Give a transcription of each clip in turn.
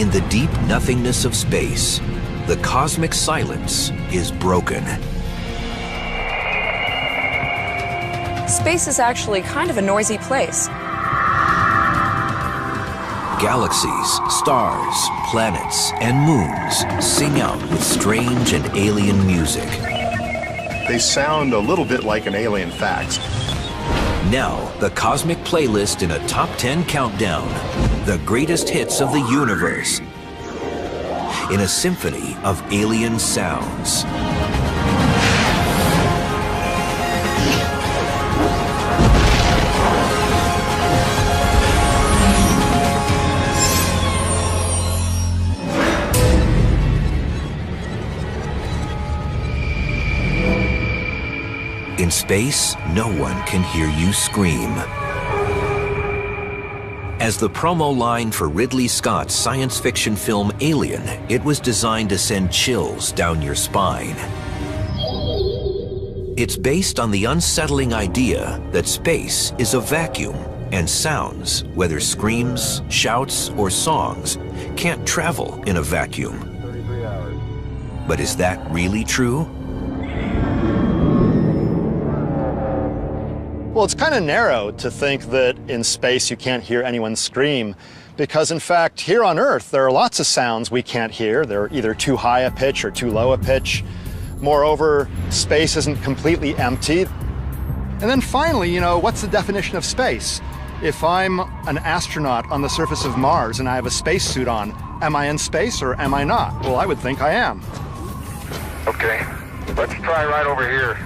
In the deep nothingness of space, the cosmic silence is broken. Space is actually kind of a noisy place. Galaxies, stars, planets, and moons sing out with strange and alien music. They sound a little bit like an alien fax. Now, the Cosmic Playlist in a Top 10 countdown. The greatest hits of the universe. In a symphony of alien sounds. In space, no one can hear you scream. As the promo line for Ridley Scott's science fiction film Alien, it was designed to send chills down your spine. It's based on the unsettling idea that space is a vacuum and sounds, whether screams, shouts, or songs, can't travel in a vacuum. But is that really true? Well, it's kind of narrow to think that in space you can't hear anyone scream, because in fact, here on Earth, there are lots of sounds we can't hear. They're either too high a pitch or too low a pitch. Moreover, space isn't completely empty. And then finally, what's the definition of space? If I'm an astronaut on the surface of Mars and I have a spacesuit on, am I in space or am I not? Well, I would think I am. Okay, let's try right over here.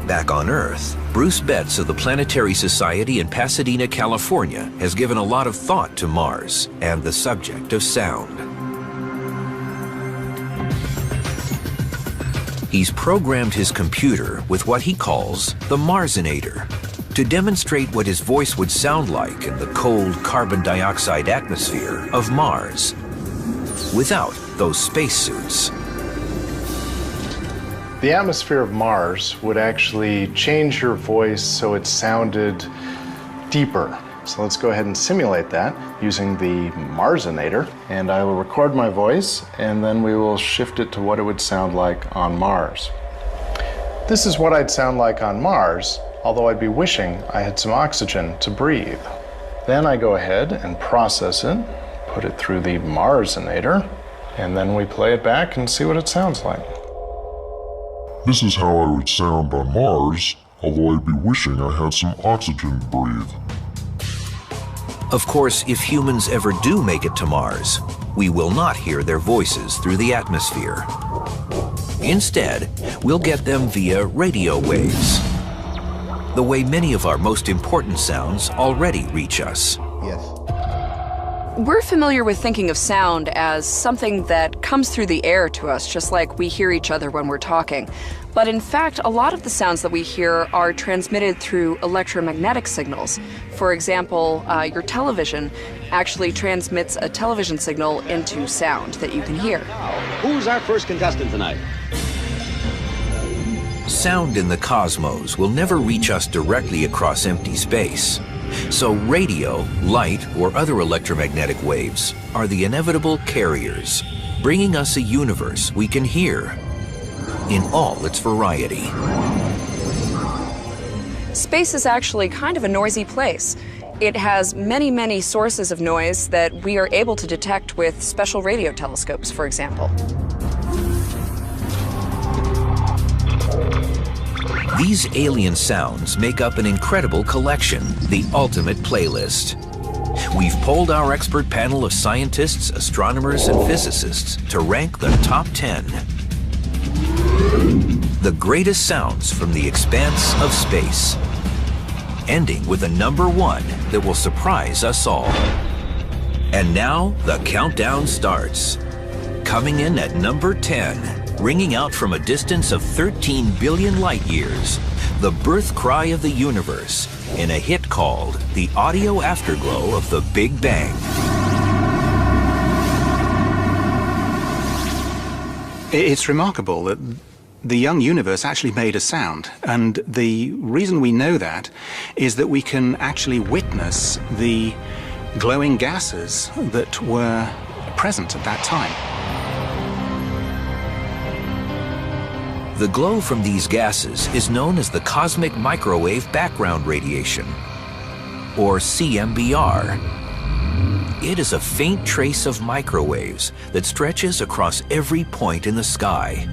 Back on Earth, Bruce Betts of the Planetary Society in Pasadena, California, has given a lot of thought to Mars and the subject of sound. He's programmed his computer with what he calls the Marsinator to demonstrate what his voice would sound like in the cold carbon dioxide atmosphere of Mars, without those spacesuits. The atmosphere of Mars would actually change your voice so it sounded deeper. So let's go ahead and simulate that using the Marsinator. And I will record my voice, and then we will shift it to what it would sound like on Mars. This is what I'd sound like on Mars, although I'd be wishing I had some oxygen to breathe. Then I go ahead and process it, put it through the Marsinator, and then we play it back and see what it sounds like. This is how I would sound on Mars, although I'd be wishing I had some oxygen to breathe. Of course, if humans ever do make it to Mars, we will not hear their voices through the atmosphere. Instead, we'll get them via radio waves, the way many of our most important sounds already reach us. Yes. We're familiar with thinking of sound as something that comes through the air to us, just like we hear each other when we're talking. But in fact, a lot of the sounds that we hear are transmitted through electromagnetic signals. For example, your television actually transmits a television signal into sound that you can hear. Who's our first contestant tonight? Sound in the cosmos will never reach us directly across empty space. So radio, light, or other electromagnetic waves are the inevitable carriers, bringing us a universe we can hear in all its variety. Space is actually kind of a noisy place. It has many, many sources of noise that we are able to detect with special radio telescopes, for example. These alien sounds make up an incredible collection, the ultimate playlist. We've polled our expert panel of scientists, astronomers, and physicists to rank the top 10. The greatest sounds from the expanse of space, ending with a number 1 that will surprise us all. And now the countdown starts. Coming in at number 10. Ringing out from a distance of 13 billion light years, the birth cry of the universe in a hit called The Audio Afterglow of the Big Bang. It's remarkable that the young universe actually made a sound, and the reason we know that is that we can actually witness the glowing gases that were present at that time. The glow from these gases is known as the cosmic microwave background radiation, or CMBR. It is a faint trace of microwaves that stretches across every point in the sky.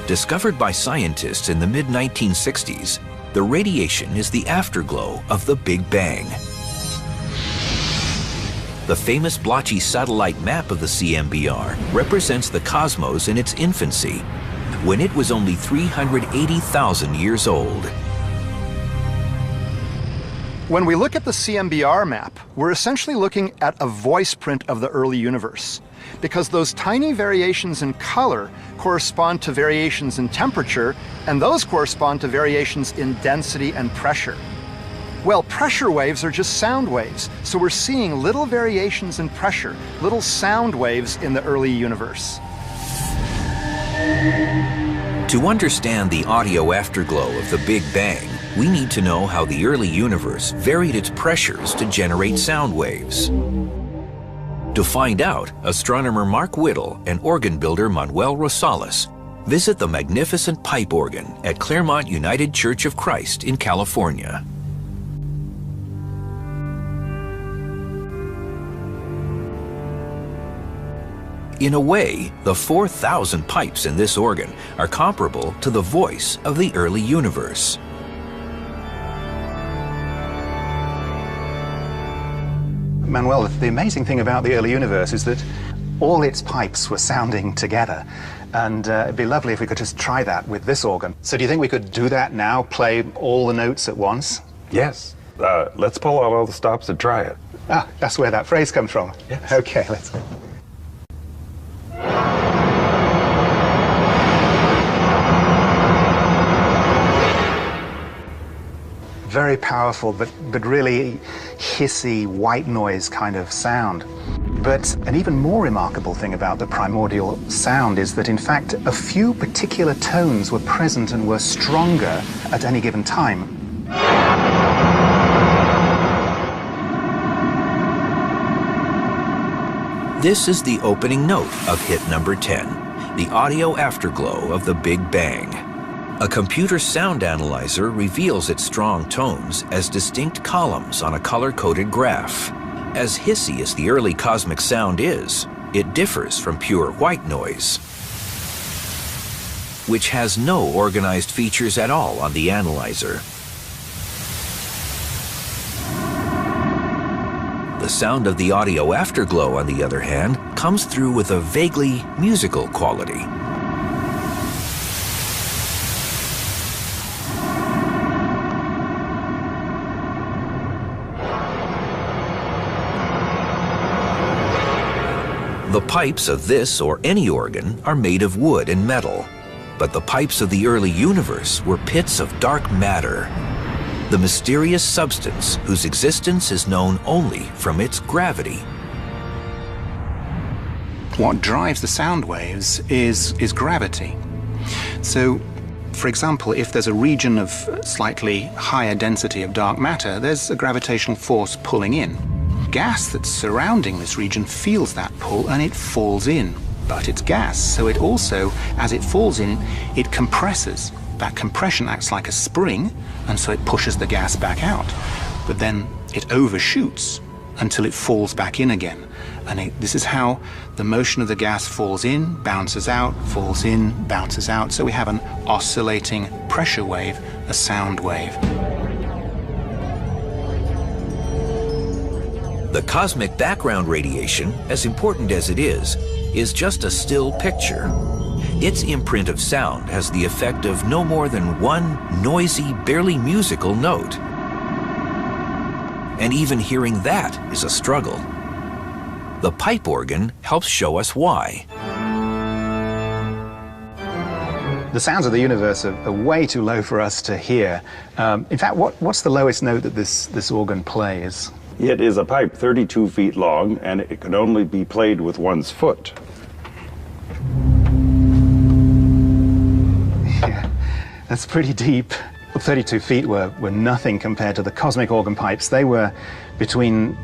Discovered by scientists in the mid-1960s, the radiation is the afterglow of the Big Bang. The famous blotchy satellite map of the CMBR represents the cosmos in its infancy, when it was only 380,000 years old. When we look at the CMBR map, we're essentially looking at a voice print of the early universe, because those tiny variations in color correspond to variations in temperature, and those correspond to variations in density and pressure. Well, pressure waves are just sound waves, so we're seeing little variations in pressure, little sound waves in the early universe. To understand the audio afterglow of the Big Bang, we need to know how the early universe varied its pressures to generate sound waves. To find out, astronomer Mark Whittle and organ builder Manuel Rosales visit the magnificent pipe organ at Claremont United Church of Christ in California. In a way, the 4,000 pipes in this organ are comparable to the voice of the early universe. Manuel, the amazing thing about the early universe is that all its pipes were sounding together. And it'd be lovely if we could just try that with this organ. So do you think we could do that now, play all the notes at once? Yes. Let's pull out all the stops and try it. Ah, that's where that phrase comes from. Yes. Okay, let's go. Very powerful, but really hissy, white noise kind of sound. But an even more remarkable thing about the primordial sound is that, in fact, a few particular tones were present and were stronger at any given time. This is the opening note of hit number 10, the audio afterglow of the Big Bang. A computer sound analyzer reveals its strong tones as distinct columns on a color-coded graph. As hissy as the early cosmic sound is, it differs from pure white noise, which has no organized features at all on the analyzer. The sound of the audio afterglow, on the other hand, comes through with a vaguely musical quality. The pipes of this or any organ are made of wood and metal, but the pipes of the early universe were pits of dark matter, the mysterious substance whose existence is known only from its gravity. What drives the sound waves is gravity. So, for example, if there's a region of slightly higher density of dark matter, there's a gravitational force pulling in. Gas that's surrounding this region feels that pull and it falls in. But it's gas, so it also, as it falls in, it compresses. That compression acts like a spring, and so it pushes the gas back out. But then it overshoots until it falls back in again. And this is how the motion of the gas falls in, bounces out, falls in, bounces out. So we have an oscillating pressure wave, a sound wave. The cosmic background radiation, as important as it is just a still picture. Its imprint of sound has the effect of no more than one noisy, barely musical note. And even hearing that is a struggle. The pipe organ helps show us why. The sounds of the universe are way too low for us to hear. In fact, what's the lowest note that this organ plays? It is a pipe 32 feet long, and it can only be played with one's foot. Yeah, that's pretty deep. 32 feet were nothing compared to the cosmic organ pipes. They were between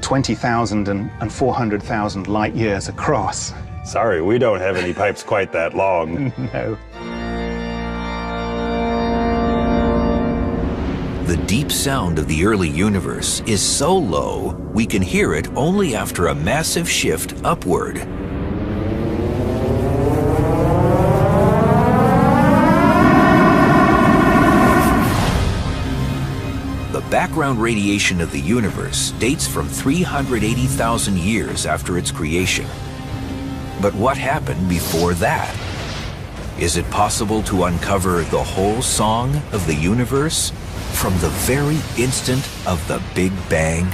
20,000 and 400,000 light years across. Sorry, we don't have any pipes quite that long. No. The deep sound of the early universe is so low, we can hear it only after a massive shift upward. The background radiation of the universe dates from 380,000 years after its creation. But what happened before that? Is it possible to uncover the whole song of the universe from the very instant of the Big Bang?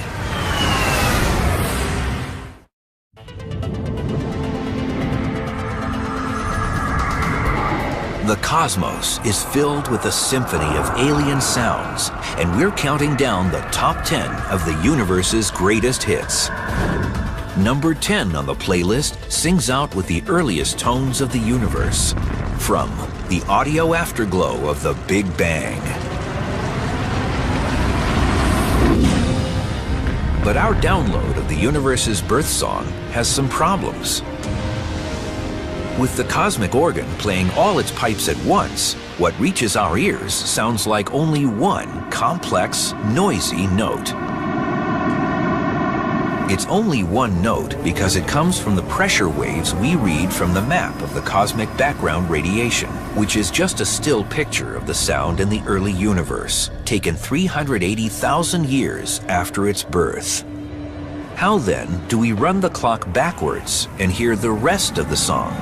The cosmos is filled with a symphony of alien sounds, and we're counting down the top 10 of the universe's greatest hits. Number 10 on the playlist sings out with the earliest tones of the universe, from the audio afterglow of the Big Bang. But our download of the universe's birth song has some problems. With the cosmic organ playing all its pipes at once, what reaches our ears sounds like only one complex, noisy note. It's only one note because it comes from the pressure waves we read from the map of the cosmic background radiation, which is just a still picture of the sound in the early universe, taken 380,000 years after its birth. How then do we run the clock backwards and hear the rest of the song?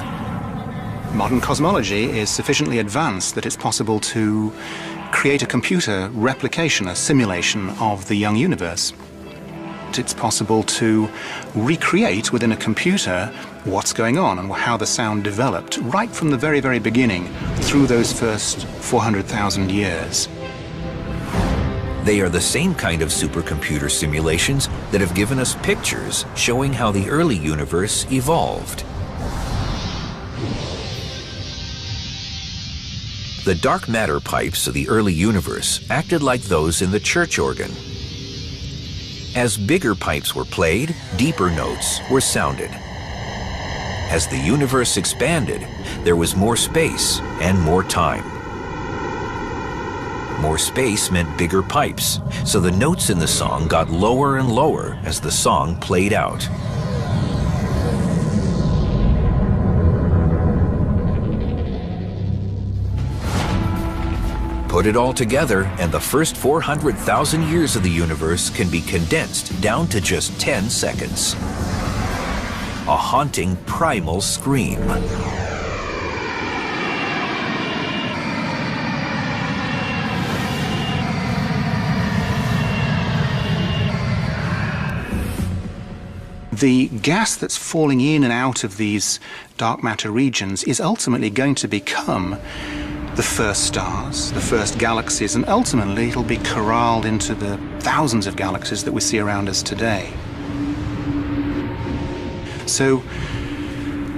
Modern cosmology is sufficiently advanced that it's possible to create a computer replication, a simulation of the young universe. It's possible to recreate within a computer what's going on and how the sound developed right from the very, very beginning through those first 400,000 years. They are the same kind of supercomputer simulations that have given us pictures showing how the early universe evolved. The dark matter pipes of the early universe acted like those in the church organ. As bigger pipes were played, deeper notes were sounded. As the universe expanded, there was more space and more time. More space meant bigger pipes, so the notes in the song got lower and lower as the song played out. Put it all together, and the first 400,000 years of the universe can be condensed down to just 10 seconds. A haunting primal scream. The gas that's falling in and out of these dark matter regions is ultimately going to become the first stars, the first galaxies, and ultimately it'll be corralled into the thousands of galaxies that we see around us today. So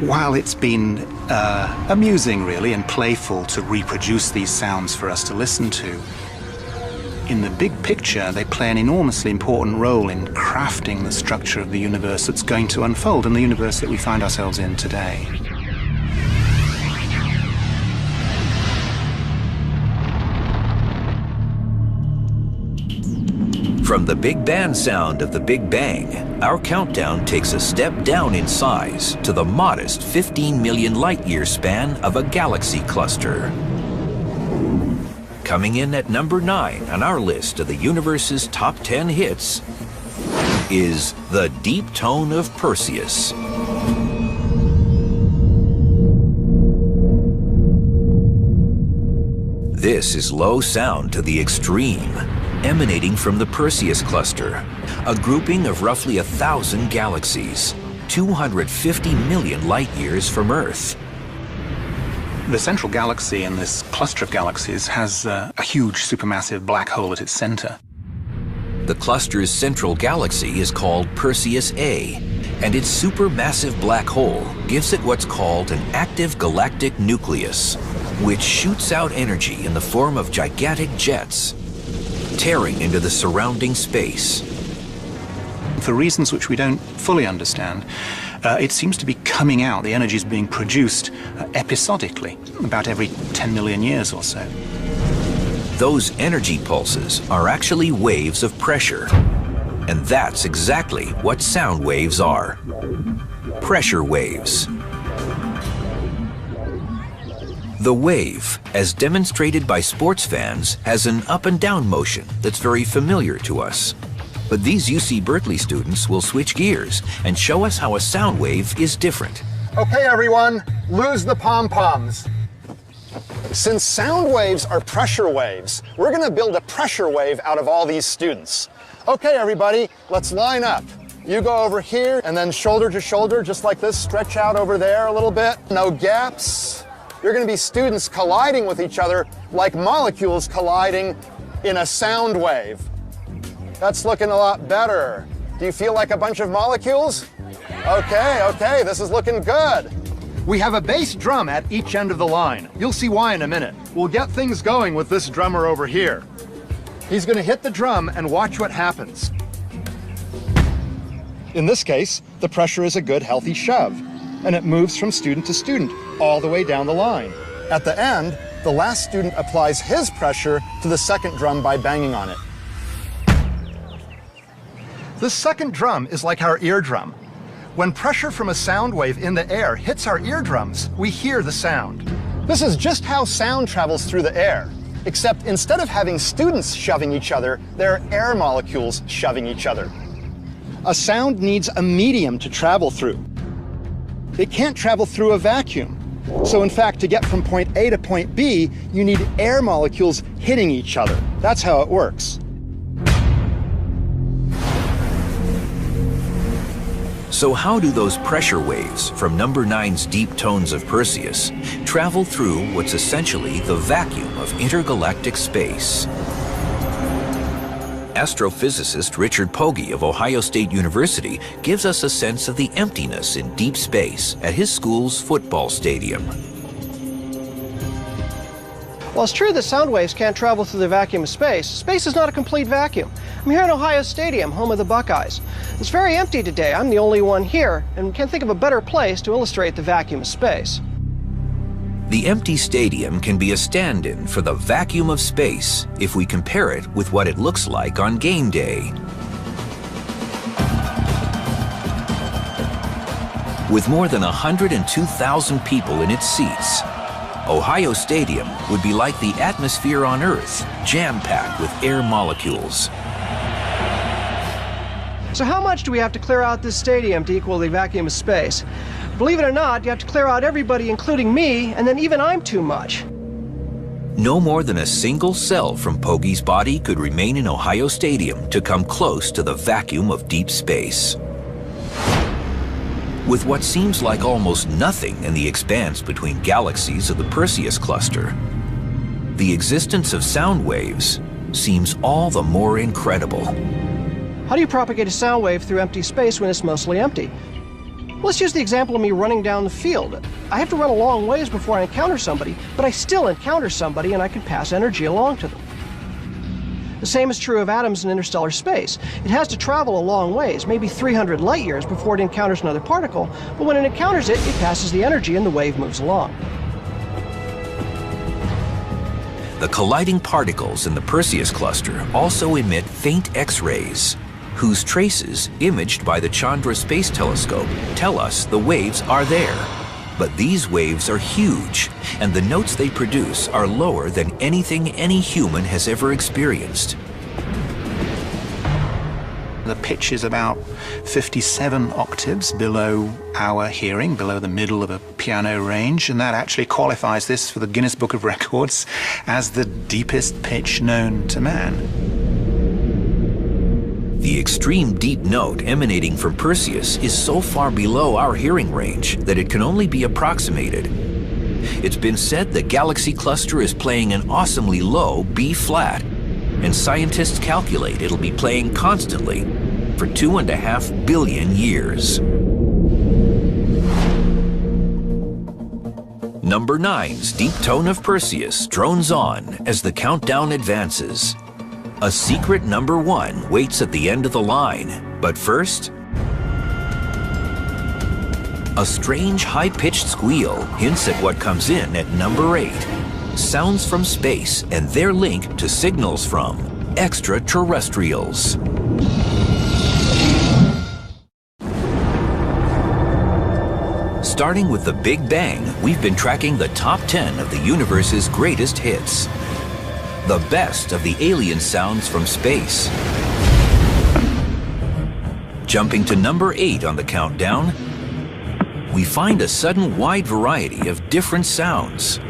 while it's been amusing really and playful to reproduce these sounds for us to listen to, in the big picture they play an enormously important role in crafting the structure of the universe that's going to unfold and the universe that we find ourselves in today. From the big band sound of the Big Bang, our countdown takes a step down in size to the modest 15 million light-year span of a galaxy cluster. Coming in at number 9 on our list of the universe's top 10 hits is The Deep Tone of Perseus. This is low sound to the extreme, emanating from the Perseus cluster, a grouping of roughly 1,000 galaxies, 250 million light-years from Earth. The central galaxy in this cluster of galaxies has a huge supermassive black hole at its center. The cluster's central galaxy is called Perseus A, and its supermassive black hole gives it what's called an active galactic nucleus. which shoots out energy in the form of gigantic jets, tearing into the surrounding space. For reasons which we don't fully understand, it seems to be coming out, the energy is being produced episodically, about every 10 million years or so. Those energy pulses are actually waves of pressure. And that's exactly what sound waves are. Pressure waves. The wave, as demonstrated by sports fans, has an up and down motion that's very familiar to us. But these UC Berkeley students will switch gears and show us how a sound wave is different. Okay, everyone, lose the pom-poms. Since sound waves are pressure waves, we're going to build a pressure wave out of all these students. Okay, everybody, let's line up. You go over here and then shoulder to shoulder, just like this. Stretch out over there a little bit. No gaps. You're going to be students colliding with each other like molecules colliding in a sound wave. That's looking a lot better. Do you feel like a bunch of molecules? Okay, this is looking good. We have a bass drum at each end of the line. You'll see why in a minute. We'll get things going with this drummer over here. He's going to hit the drum and watch what happens. In this case, the pressure is a good, healthy shove, and it moves from student to student all the way down the line. At the end, the last student applies his pressure to the second drum by banging on it. This second drum is like our eardrum. When pressure from a sound wave in the air hits our eardrums, we hear the sound. This is just how sound travels through the air, except instead of having students shoving each other, there are air molecules shoving each other. A sound needs a medium to travel through. It can't travel through a vacuum. So in fact, to get from point A to point B, you need air molecules hitting each other. That's how it works. So how do those pressure waves from number 9's deep tones of Perseus travel through what's essentially the vacuum of intergalactic space? Astrophysicist Richard Pogge of Ohio State University gives us a sense of the emptiness in deep space at his school's football stadium. Well, it's true that sound waves can't travel through the vacuum of space. Space is not a complete vacuum. I'm here in Ohio Stadium, home of the Buckeyes. It's very empty today. I'm the only one here, and can't think of a better place to illustrate the vacuum of space. The empty stadium can be a stand-in for the vacuum of space if we compare it with what it looks like on game day. With more than 102,000 people in its seats, Ohio Stadium would be like the atmosphere on Earth, jam-packed with air molecules. So how much do we have to clear out this stadium to equal the vacuum of space? Believe it or not, you have to clear out everybody, including me, and then even I'm too much. No more than a single cell from Pogge's body could remain in Ohio Stadium to come close to the vacuum of deep space. With what seems like almost nothing in the expanse between galaxies of the Perseus cluster, the existence of sound waves seems all the more incredible. How do you propagate a sound wave through empty space when it's mostly empty? Let's use the example of me running down the field. I have to run a long ways before I encounter somebody, but I still encounter somebody and I can pass energy along to them. The same is true of atoms in interstellar space. It has to travel a long ways, maybe 300 light years before it encounters another particle, but when it encounters it, it passes the energy and the wave moves along. The colliding particles in the Perseus cluster also emit faint X-rays, whose traces, imaged by the Chandra Space Telescope, tell us the waves are there. But these waves are huge, and the notes they produce are lower than anything any human has ever experienced. The pitch is about 57 octaves below our hearing, below the middle of a piano range, and that actually qualifies this for the Guinness Book of Records as the deepest pitch known to man. The extreme deep note emanating from Perseus is so far below our hearing range that it can only be approximated. It's been said the galaxy cluster is playing an awesomely low B-flat, and scientists calculate it'll be playing constantly for 2.5 billion years. Number 9's Deep Tone of Perseus drones on as the countdown advances. A secret number 1 waits at the end of the line, but first, a strange high-pitched squeal hints at what comes in at number 8. Sounds from space and their link to signals from extraterrestrials. Starting with the Big Bang, we've been tracking the top 10 of the universe's greatest hits. The best of the alien sounds from space. Jumping to number 8 on the countdown, we find a sudden wide variety of different sounds.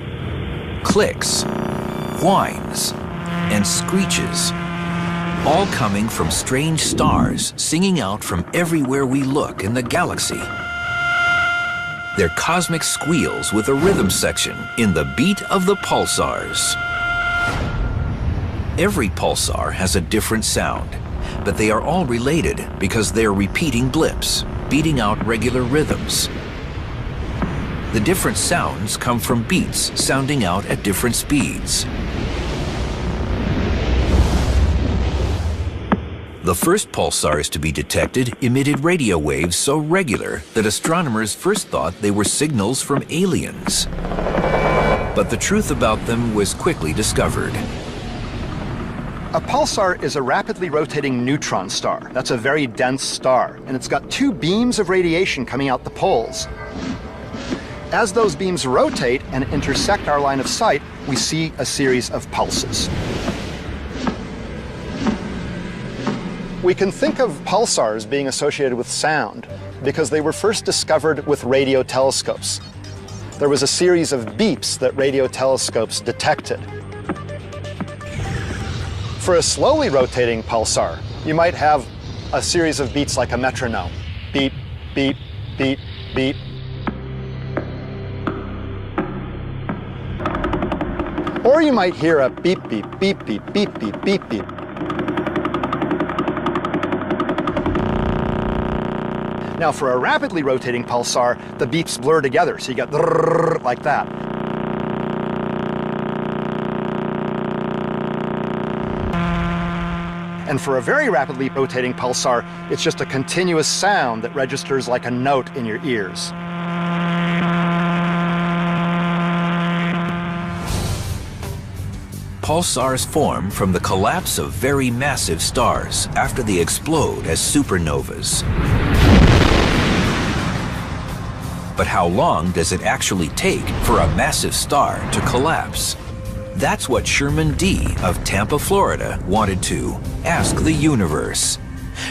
Clicks, whines, and screeches, all coming from strange stars singing out from everywhere we look in the galaxy. They're cosmic squeals with a rhythm section in the beat of the pulsars. Every pulsar has a different sound, but they are all related because they are repeating blips, beating out regular rhythms. The different sounds come from beats sounding out at different speeds. The first pulsars to be detected emitted radio waves so regular that astronomers first thought they were signals from aliens. But the truth about them was quickly discovered. A pulsar is a rapidly rotating neutron star. That's a very dense star, and it's got 2 beams of radiation coming out the poles. As those beams rotate and intersect our line of sight, we see a series of pulses. We can think of pulsars being associated with sound because they were first discovered with radio telescopes. There was a series of beeps that radio telescopes detected. For a slowly rotating pulsar, you might have a series of beats like a metronome. Beep, beep, beep, beep. Or you might hear a beep, beep, beep, beep, beep, beep, beep, beep. Now for a rapidly rotating pulsar, the beeps blur together, so you get like that. And for a very rapidly rotating pulsar, it's just a continuous sound that registers like a note in your ears. Pulsars form from the collapse of very massive stars after they explode as supernovas. But how long does it actually take for a massive star to collapse? That's what Sherman D. of Tampa, Florida wanted to ask the universe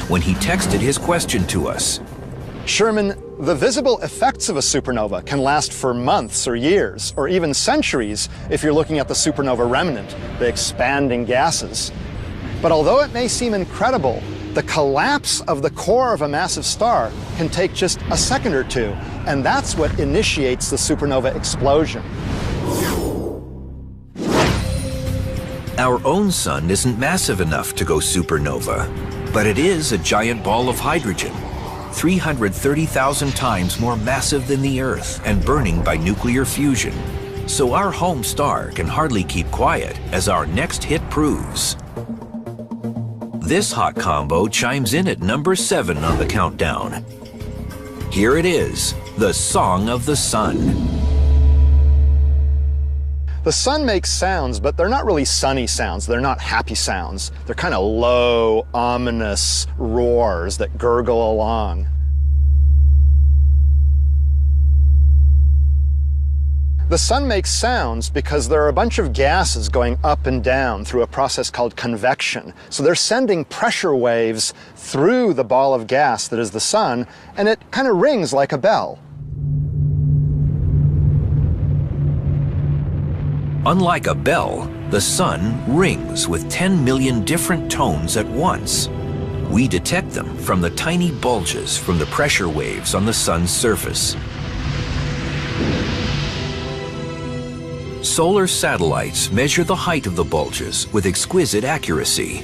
when he texted his question to us. Sherman, the visible effects of a supernova can last for months or years, or even centuries if you're looking at the supernova remnant, the expanding gases. But although it may seem incredible, the collapse of the core of a massive star can take just a second or 2, and that's what initiates the supernova explosion. Our own sun isn't massive enough to go supernova, but it is a giant ball of hydrogen, 330,000 times more massive than the Earth and burning by nuclear fusion. So our home star can hardly keep quiet, as our next hit proves. This hot combo chimes in at number 7 on the countdown. Here it is, the Song of the Sun. The sun makes sounds, but they're not really sunny sounds. They're not happy sounds. They're kind of low, ominous roars that gurgle along. The sun makes sounds because there are a bunch of gases going up and down through a process called convection. So they're sending pressure waves through the ball of gas that is the sun, and it kind of rings like a bell. Unlike a bell, the sun rings with 10 million different tones at once. We detect them from the tiny bulges from the pressure waves on the sun's surface. Solar satellites measure the height of the bulges with exquisite accuracy.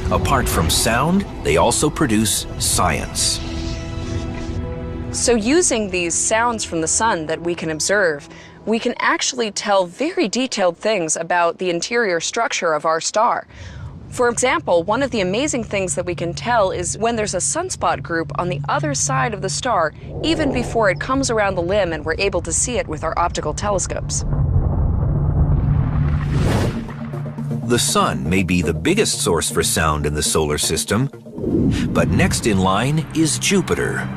Apart from sound, they also produce science. So using these sounds from the sun that we can observe, we can actually tell very detailed things about the interior structure of our star. For example, one of the amazing things that we can tell is when there's a sunspot group on the other side of the star, even before it comes around the limb and we're able to see it with our optical telescopes. The sun may be the biggest source for sound in the solar system, but next in line is Jupiter.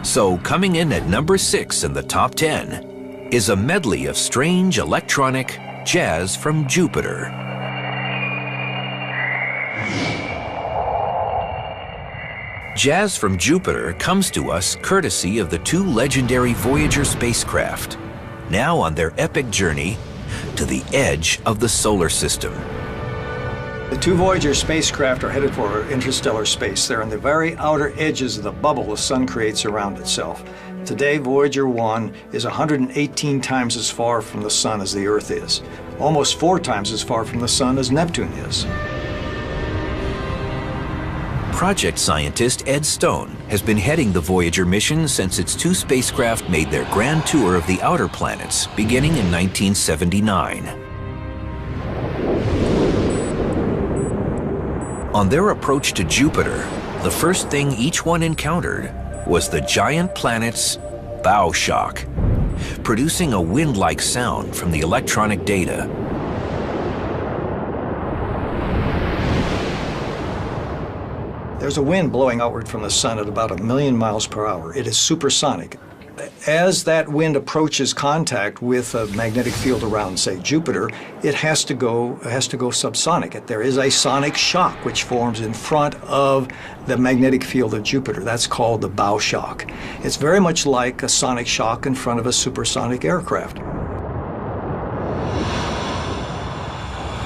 So coming in at number 6 in the top 10 is a medley of strange electronic jazz from Jupiter. Jazz from Jupiter comes to us courtesy of the 2 legendary Voyager spacecraft, now on their epic journey to the edge of the solar system. The 2 Voyager spacecraft are headed for interstellar space. They're on the very outer edges of the bubble the sun creates around itself. Today, Voyager 1 is 118 times as far from the sun as the Earth is, almost 4 times as far from the sun as Neptune is. Project scientist Ed Stone has been heading the Voyager mission since its 2 spacecraft made their grand tour of the outer planets beginning in 1979. On their approach to Jupiter, the first thing each one encountered was the giant planet's bow shock, producing a wind-like sound from the electronic data. There's a wind blowing outward from the sun at about 1,000,000 miles per hour. It is supersonic. As that wind approaches contact with a magnetic field around, say, Jupiter, it has to go subsonic. There is a sonic shock which forms in front of the magnetic field of Jupiter. That's called the bow shock. It's very much like a sonic shock in front of a supersonic aircraft.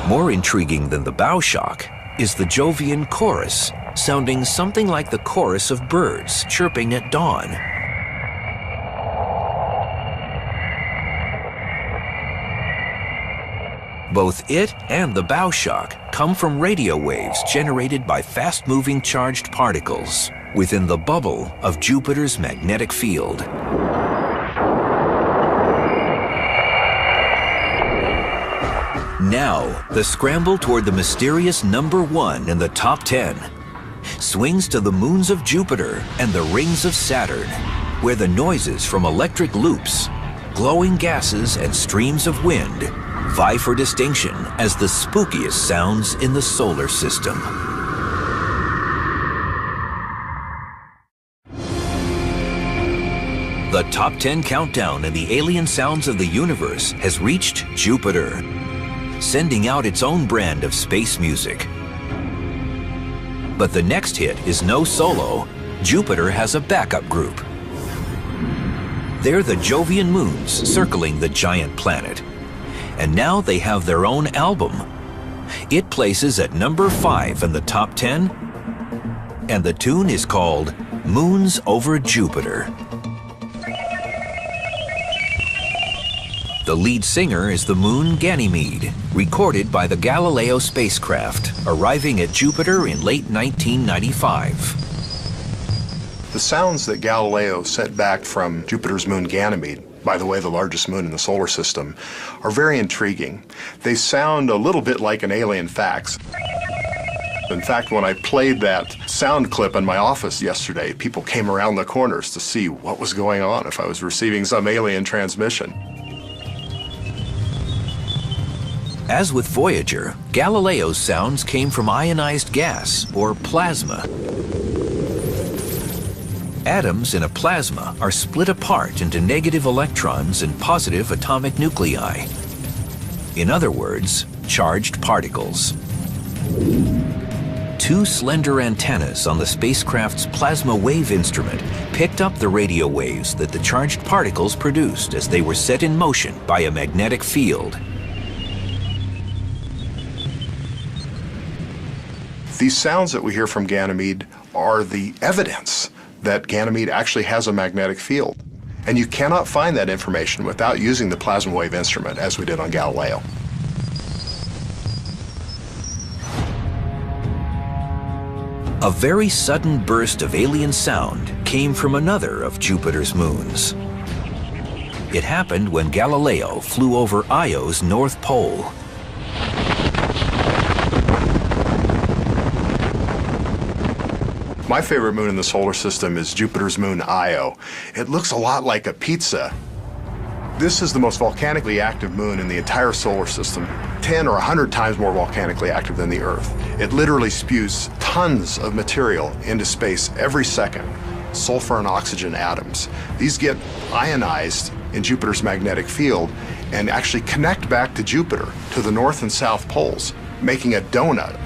More intriguing than the bow shock is the Jovian chorus, sounding something like the chorus of birds chirping at dawn. Both it and the bow shock come from radio waves generated by fast-moving charged particles within the bubble of Jupiter's magnetic field. Now, the scramble toward the mysterious number 1 in the top 10 swings to the moons of Jupiter and the rings of Saturn, where the noises from electric loops, glowing gases, and streams of wind vie for distinction as the spookiest sounds in the solar system. The top 10 countdown in the alien sounds of the universe has reached Jupiter, sending out its own brand of space music. But the next hit is no solo. Jupiter has a backup group. They're the Jovian moons circling the giant planet. And now they have their own album. It places at number 5 in the top 10, and the tune is called Moons Over Jupiter. The lead singer is the moon Ganymede, recorded by the Galileo spacecraft, arriving at Jupiter in late 1995. The sounds that Galileo sent back from Jupiter's moon Ganymede, by the way, the largest moon in the solar system, are very intriguing. They sound a little bit like an alien fax. In fact, when I played that sound clip in my office yesterday, people came around the corners to see what was going on, if I was receiving some alien transmission. As with Voyager, Galileo's sounds came from ionized gas, or plasma. Atoms in a plasma are split apart into negative electrons and positive atomic nuclei. In other words, charged particles. 2 slender antennas on the spacecraft's plasma wave instrument picked up the radio waves that the charged particles produced as they were set in motion by a magnetic field. These sounds that we hear from Ganymede are the evidence that Ganymede actually has a magnetic field. And you cannot find that information without using the plasma wave instrument, as we did on Galileo. A very sudden burst of alien sound came from another of Jupiter's moons. It happened when Galileo flew over Io's North Pole. My favorite moon in the solar system is Jupiter's moon Io. It looks a lot like a pizza. This is the most volcanically active moon in the entire solar system, 10 or 100 times more volcanically active than the Earth. It literally spews tons of material into space every second, sulfur and oxygen atoms. These get ionized in Jupiter's magnetic field and actually connect back to Jupiter, to the north and south poles, making a donut.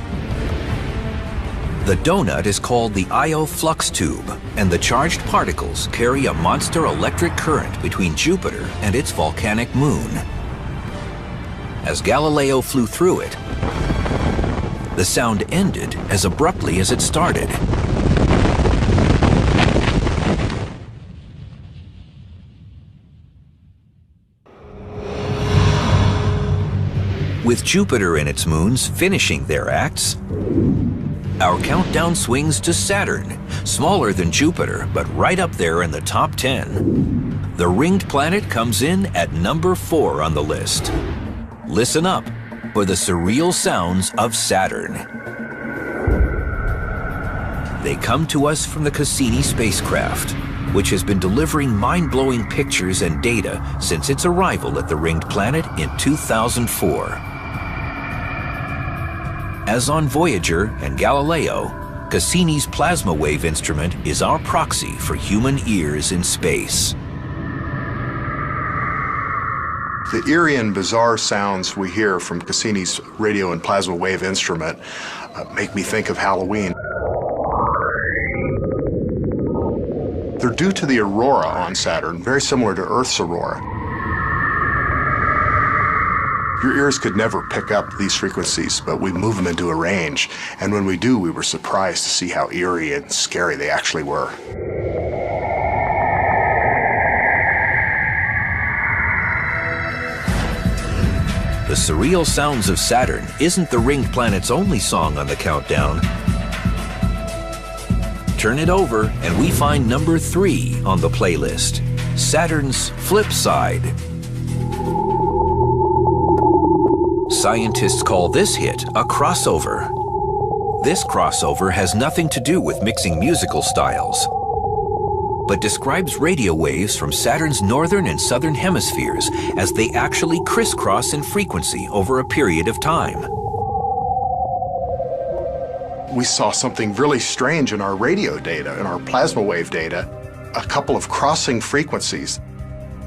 The donut is called the Io flux tube, and the charged particles carry a monster electric current between Jupiter and its volcanic moon. As Galileo flew through it, the sound ended as abruptly as it started. With Jupiter and its moons finishing their acts, our countdown swings to Saturn, smaller than Jupiter, but right up there in the top 10. The ringed planet comes in at number 4 on the list. Listen up for the surreal sounds of Saturn. They come to us from the Cassini spacecraft, which has been delivering mind-blowing pictures and data since its arrival at the ringed planet in 2004. As on Voyager and Galileo, Cassini's plasma wave instrument is our proxy for human ears in space. The eerie and bizarre sounds we hear from Cassini's radio and plasma wave instrument make me think of Halloween. They're due to the aurora on Saturn, very similar to Earth's aurora. Your ears could never pick up these frequencies, but we move them into a range. And when we do, we were surprised to see how eerie and scary they actually were. The surreal sounds of Saturn isn't the ringed planet's only song on the countdown. Turn it over and we find number 3 on the playlist, Saturn's Flip Side. Scientists call this hit a crossover. This crossover has nothing to do with mixing musical styles, but describes radio waves from Saturn's northern and southern hemispheres as they actually crisscross in frequency over a period of time. We saw something really strange in our radio data, in our plasma wave data, a couple of crossing frequencies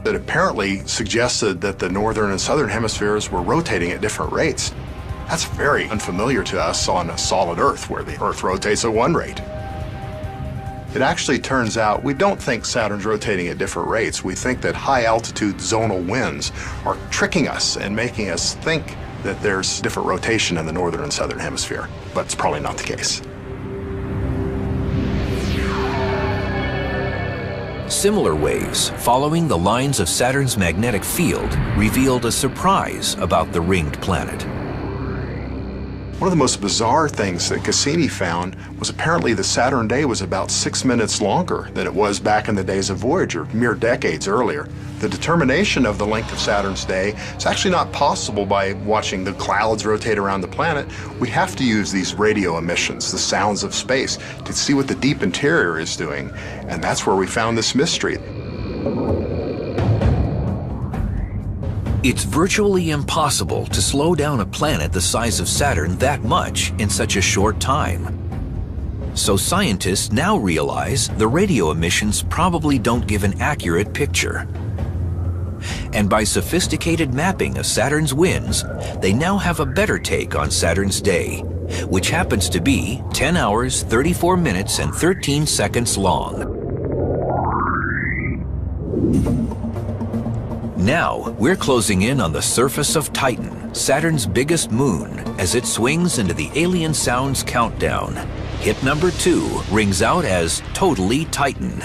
that apparently suggested that the northern and southern hemispheres were rotating at different rates. That's very unfamiliar to us on a solid Earth, where the Earth rotates at one rate. It actually turns out we don't think Saturn's rotating at different rates. We think that high-altitude zonal winds are tricking us and making us think that there's different rotation in the northern and southern hemisphere, but it's probably not the case. Similar waves following the lines of Saturn's magnetic field revealed a surprise about the ringed planet. One of the most bizarre things that Cassini found was apparently the Saturn day was about 6 minutes longer than it was back in the days of Voyager, mere decades earlier. The determination of the length of Saturn's day is actually not possible by watching the clouds rotate around the planet. We have to use these radio emissions, the sounds of space, to see what the deep interior is doing. And that's where we found this mystery. It's virtually impossible to slow down a planet the size of Saturn that much in such a short time. So scientists now realize the radio emissions probably don't give an accurate picture. And by sophisticated mapping of Saturn's winds, they now have a better take on Saturn's day, which happens to be 10 hours, 34 minutes, and 13 seconds long. Now, we're closing in on the surface of Titan, Saturn's biggest moon, as it swings into the Alien Sounds countdown. Hit number 2 rings out as Totally Titan.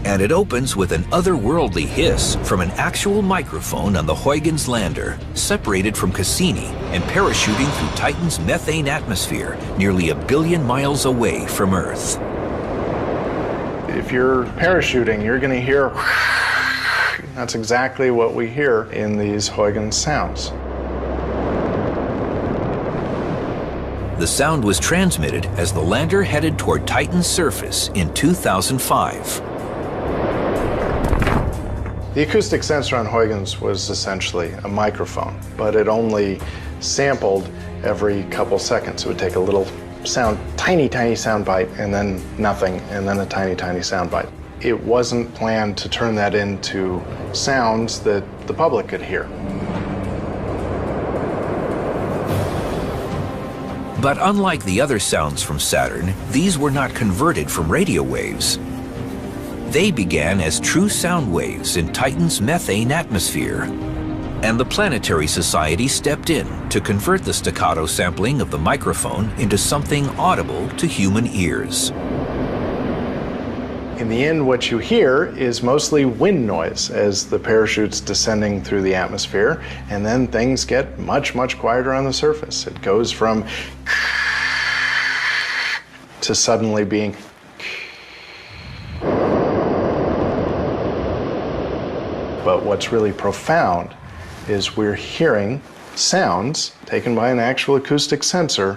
And it opens with an otherworldly hiss from an actual microphone on the Huygens lander, separated from Cassini and parachuting through Titan's methane atmosphere nearly 1 billion miles away from Earth. If you're parachuting, you're going to hear That's exactly what we hear in these Huygens sounds. The sound was transmitted as the lander headed toward Titan's surface in 2005. The acoustic sensor on Huygens was essentially a microphone, but it only sampled every couple seconds. It would take a little sound, tiny sound bite, and then nothing, and then a tiny sound bite. It wasn't planned to turn that into sounds that the public could hear. But unlike the other sounds from Saturn, these were not converted from radio waves. They began as true sound waves in Titan's methane atmosphere. And the Planetary Society stepped in to convert the staccato sampling of the microphone into something audible to human ears. In the end, what you hear is mostly wind noise as the parachute's descending through the atmosphere, and then things get much quieter on the surface. It goes from to suddenly being but what's really profound is we're hearing sounds taken by an actual acoustic sensor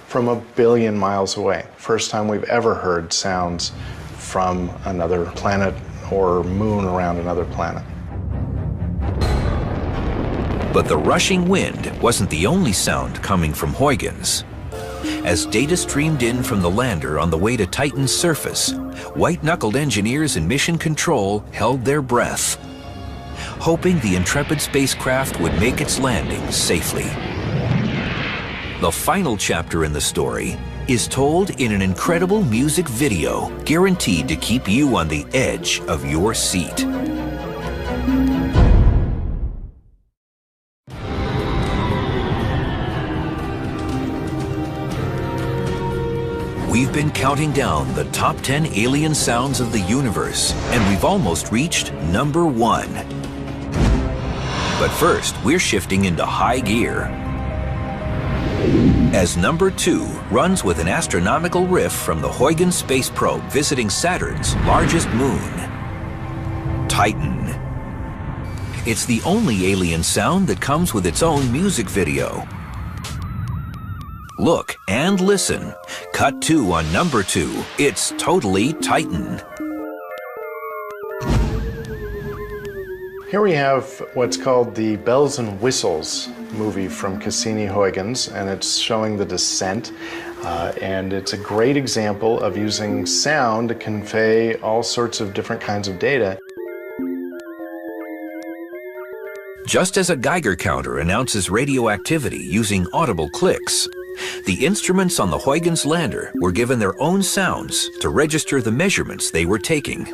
from 1 billion miles away. First time we've ever heard sounds from another planet or moon around another planet. But the rushing wind wasn't the only sound coming from Huygens. As data streamed in from the lander on the way to Titan's surface, white-knuckled engineers in Mission Control held their breath, hoping the Intrepid spacecraft would make its landing safely. The final chapter in the story is told in an incredible music video, guaranteed to keep you on the edge of your seat. We've been counting down the top 10 alien sounds of the universe, and we've almost reached number 1. But first, we're shifting into high gear, as number 2 runs with an astronomical riff from the Huygens space probe visiting Saturn's largest moon, Titan. It's the only alien sound that comes with its own music video. Look and listen. Cut 2 on number 2. It's totally Titan. Here we have what's called the Bells and Whistles movie from Cassini-Huygens, and it's showing the descent. And it's a great example of using sound to convey all sorts of different kinds of data. Just as a Geiger counter announces radioactivity using audible clicks, the instruments on the Huygens lander were given their own sounds to register the measurements they were taking.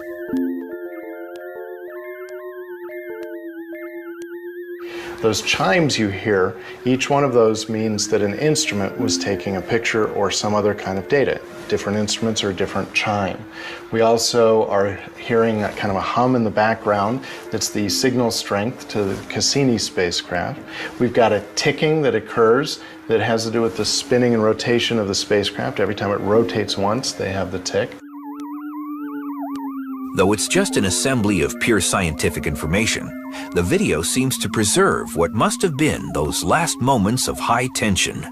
Those chimes you hear, each one of those means that an instrument was taking a picture or some other kind of data. Different instruments are different chime. We also are hearing that kind of a hum in the background. That's the signal strength to the Cassini spacecraft. We've got a ticking that occurs that has to do with the spinning and rotation of the spacecraft. Every time it rotates once, they have the tick. Though it's just an assembly of pure scientific information, the video seems to preserve what must have been those last moments of high tension.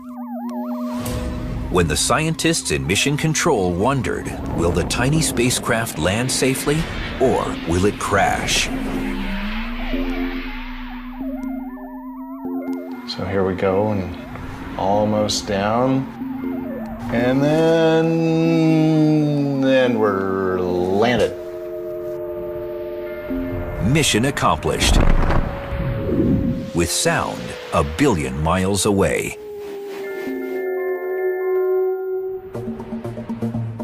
When the scientists in Mission Control wondered, will the tiny spacecraft land safely, or will it crash? So here we go, and almost down. And then we're landed. Mission accomplished. With sound 1 billion miles away.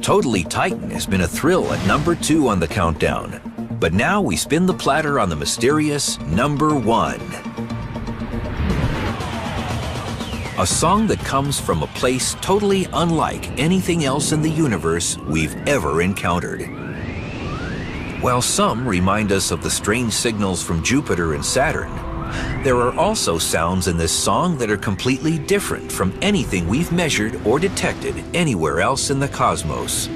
Totally Titan has been a thrill at number 2 on the countdown. But now we spin the platter on the mysterious number 1. A song that comes from a place totally unlike anything else in the universe we've ever encountered. While some remind us of the strange signals from Jupiter and Saturn, there are also sounds in this song that are completely different from anything we've measured or detected anywhere else in the cosmos.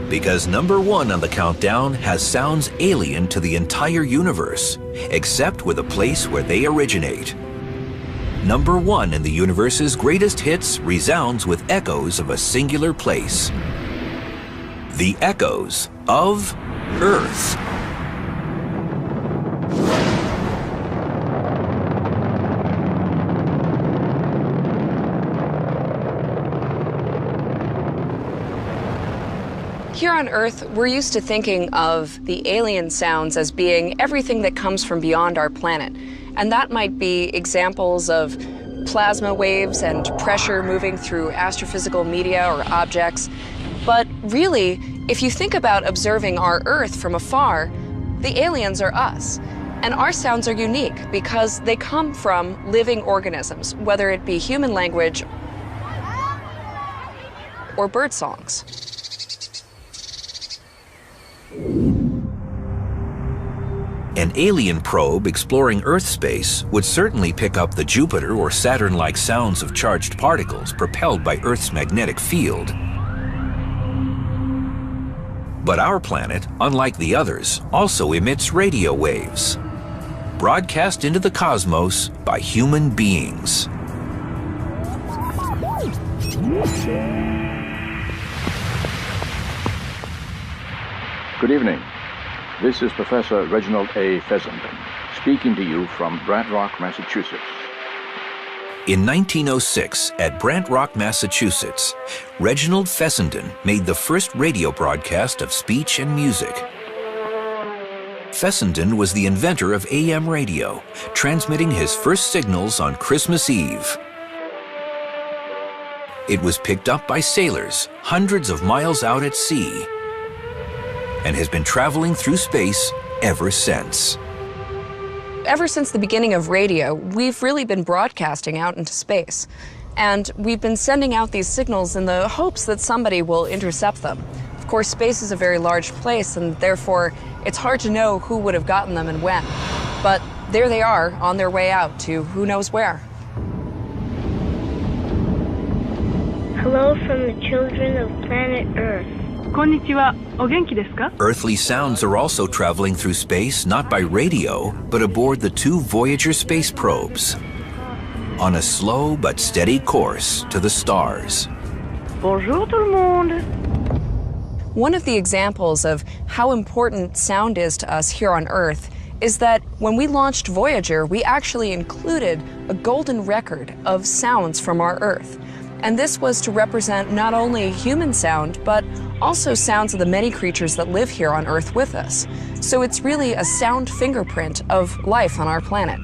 Because number 1 on the countdown has sounds alien to the entire universe, except with a place where they originate. Number 1 in the universe's greatest hits resounds with echoes of a singular place. The echoes of Earth. Here on Earth, we're used to thinking of the alien sounds as being everything that comes from beyond our planet. And that might be examples of plasma waves and pressure moving through astrophysical media or objects. But really, if you think about observing our Earth from afar, the aliens are us. And our sounds are unique because they come from living organisms, whether it be human language or bird songs. An alien probe exploring Earth space would certainly pick up the Jupiter or Saturn-like sounds of charged particles propelled by Earth's magnetic field. But our planet, unlike the others, also emits radio waves, broadcast into the cosmos by human beings. Good evening. This is Professor Reginald A. Fessenden, speaking to you from Brant Rock, Massachusetts. In 1906, at Brant Rock, Massachusetts, Reginald Fessenden made the first radio broadcast of speech and music. Fessenden was the inventor of AM radio, transmitting his first signals on Christmas Eve. It was picked up by sailors hundreds of miles out at sea, and has been traveling through space ever since. Ever since the beginning of radio, we've really been broadcasting out into space. And we've been sending out these signals in the hopes that somebody will intercept them. Of course, space is a very large place, and therefore it's hard to know who would have gotten them and when. But there they are, on their way out to who knows where. Hello from the children of planet Earth. Konnichiwa. O genki desu ka? Earthly sounds are also traveling through space, not by radio, but aboard the 2 Voyager space probes, on a slow but steady course to the stars. Bonjour tout le monde. One of the examples of how important sound is to us here on Earth is that when we launched Voyager, we actually included a golden record of sounds from our Earth. And this was to represent not only human sound, but also sounds of the many creatures that live here on Earth with us. So it's really a sound fingerprint of life on our planet.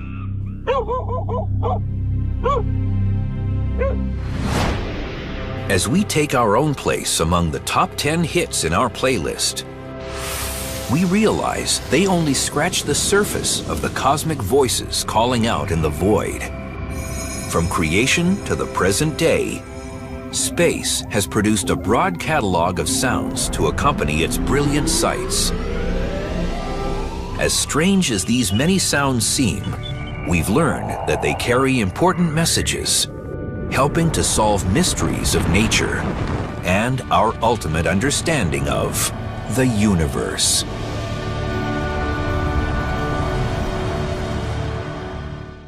As we take our own place among the top 10 hits in our playlist, we realize they only scratch the surface of the cosmic voices calling out in the void. From creation to the present day, space has produced a broad catalog of sounds to accompany its brilliant sights. As strange as these many sounds seem, we've learned that they carry important messages, helping to solve mysteries of nature and our ultimate understanding of the universe.